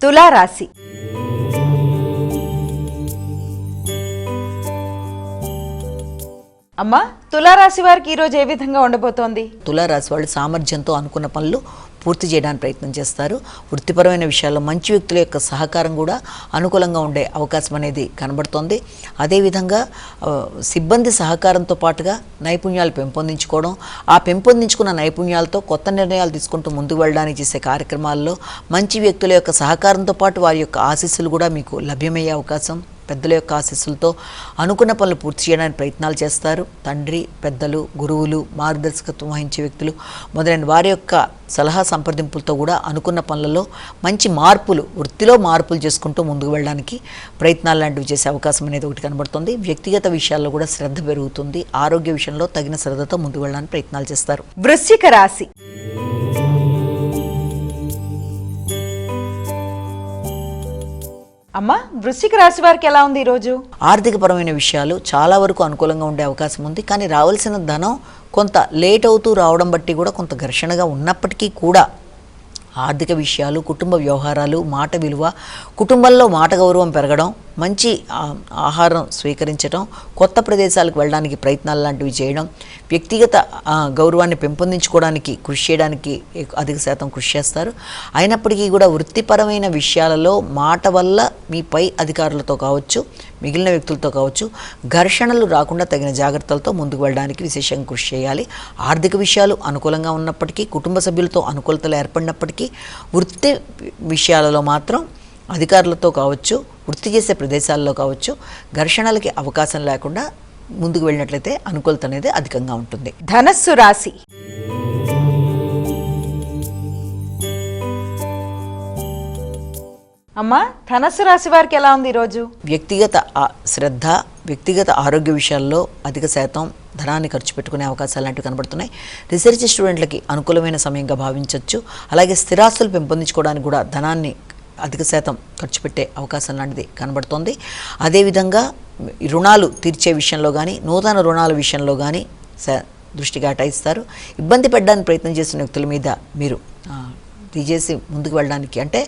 తులారాశి. అమ్మా, తులారాశి వారికి ఈరోజు ఏ విధంగా ఉండబోతోంది? తులారాశి వాళ్ళు సామర్థ్యంతో అనుకున్న పనులు పూర్తి చేయడానికి ప్రయత్నం చేస్తారు. వృత్తిపరమైన విషయాల్లో మంచి వ్యక్తుల యొక్క సహకారం కూడా అనుకూలంగా ఉండే అవకాశం అనేది కనబడుతోంది. అదేవిధంగా సిబ్బంది సహకారంతో పాటుగా నైపుణ్యాలు పెంపొందించుకోవడం, ఆ పెంపొందించుకున్న నైపుణ్యాలతో కొత్త నిర్ణయాలు తీసుకుంటూ ముందుకు వెళ్ళడానికి చేసే కార్యక్రమాల్లో మంచి వ్యక్తుల యొక్క సహకారంతో పాటు వారి యొక్క ఆశీస్సులు కూడా మీకు లభ్యమయ్యే అవకాశం, పెద్దల యొక్క ఆశీస్సులతో అనుకున్న పనులు పూర్తి చేయడానికి ప్రయత్నాలు చేస్తారు. తండ్రి, పెద్దలు, గురువులు, మార్గదర్శకత్వం వహించే వ్యక్తులు మొదలైన వారి యొక్క సలహా సంప్రదింపులతో కూడా అనుకున్న పనులలో మంచి మార్పులు, వృత్తిలో మార్పులు చేసుకుంటూ ముందుకు వెళ్ళడానికి ప్రయత్నాలు లాంటివి చేసే అవకాశం అనేది ఒకటి కనబడుతుంది. వ్యక్తిగత విషయాల్లో కూడా శ్రద్ధ పెరుగుతుంది. ఆరోగ్య విషయంలో తగిన శ్రద్ధతో ముందుకు వెళ్ళడానికి ప్రయత్నాలు చేస్తారు. వృశ్చిక రాశి. అమ్మా, వృశ్చిక రాశి వారికి ఎలా ఉంది ఈరోజు? ఆర్థికపరమైన విషయాలు చాలా వరకు అనుకూలంగా ఉండే అవకాశం ఉంది. కానీ రావాల్సిన ధనం కొంత లేట్ అవుతూ రావడం బట్టి కూడా కొంత ఘర్షణగా ఉన్నప్పటికీ కూడా ఆర్థిక విషయాలు, కుటుంబ వ్యవహారాలు, మాట విలువ, కుటుంబంలో మాట గౌరవం పెరగడం, మంచి ఆహారం స్వీకరించడం, కొత్త ప్రదేశాలకు వెళ్ళడానికి ప్రయత్నాలు లాంటివి చేయడం, వ్యక్తిగత గౌరవాన్ని పెంపొందించుకోవడానికి కృషి చేయడానికి అధిక శాతం కృషి చేస్తారు. అయినప్పటికీ కూడా వృత్తిపరమైన విషయాలలో మాట వల్ల మీ పై అధికారులతో కావచ్చు, మిగిలిన వ్యక్తులతో కావచ్చు, ఘర్షణలు రాకుండా తగిన జాగ్రత్తలతో ముందుకు వెళ్ళడానికి విశేషంగా కృషి చేయాలి. ఆర్థిక విషయాలు అనుకూలంగా ఉన్నప్పటికీ, కుటుంబ సభ్యులతో అనుకూలతలు ఏర్పడినప్పటికీ వృత్తి విషయాలలో మాత్రం అధికారులతో కావచ్చు, వృత్తి చేసే ప్రదేశాల్లో కావచ్చు ఘర్షణలకి అవకాశం లేకుండా ముందుకు వెళ్ళినట్లయితే అనుకూలత అనేది అధికంగా ఉంటుంది. ధనస్సు రాశి. అమ్మా, ధనస్సు రాశి వారికి ఎలా ఉంది ఈరోజు? వ్యక్తిగత శ్రద్ధ, వ్యక్తిగత ఆరోగ్య విషయాల్లో అధిక శాతం ధనాన్ని ఖర్చు పెట్టుకునే అవకాశాలు లాంటివి కనబడుతున్నాయి. రీసెర్చ్ స్టూడెంట్లకి అనుకూలమైన సమయంగా భావించవచ్చు. అలాగే స్థిరాస్తులు పెంపొందించుకోవడానికి కూడా ధనాన్ని అధిక శాతం ఖర్చు పెట్టే అవకాశం లాంటిది కనబడుతోంది. అదేవిధంగా రుణాలు తీర్చే విషయంలో కానీ, నూతన రుణాల విషయంలో కానీ దృష్టి కేటాయిస్తారు. ఇబ్బంది పెట్టడానికి ప్రయత్నం చేస్తున్న వ్యక్తుల మీద మీరు తీసేసి ముందుకు వెళ్ళడానికి, అంటే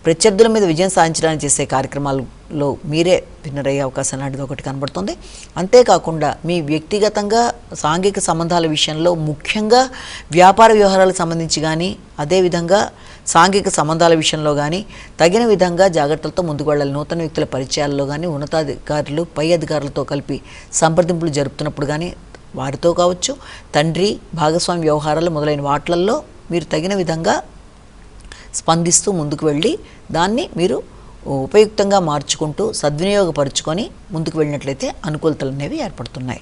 ప్రత్యర్థుల మీద విజయం సాధించడానికి చేసే కార్యక్రమాల్లో మీరే విన్నర్ అయ్యే అవకాశం లాంటిది ఒకటి కనబడుతుంది. అంతేకాకుండా మీ వ్యక్తిగతంగా సాంఘిక సంబంధాల విషయంలో, ముఖ్యంగా వ్యాపార వ్యవహారాలకు సంబంధించి కానీ, అదేవిధంగా సాంఘిక సంబంధాల విషయంలో కానీ తగిన విధంగా జాగ్రత్తలతో ముందుకు వెళ్ళాలి. నూతన వ్యక్తుల పరిచయాల్లో కానీ, ఉన్నతాధికారులు, పై అధికారులతో కలిపి సంప్రదింపులు జరుపుతున్నప్పుడు కానీ వారితో కావచ్చు, తండ్రి, భాగస్వామి వ్యవహారాలు మొదలైన వాటిల్లో మీరు తగిన విధంగా స్పందిస్తూ ముందుకు వెళ్ళి దాన్ని మీరు ఉపయుక్తంగా మార్చుకుంటూ సద్వినియోగపరుచుకొని ముందుకు వెళ్ళినట్లయితే అనుకూలతలు అనేవి ఏర్పడుతున్నాయి.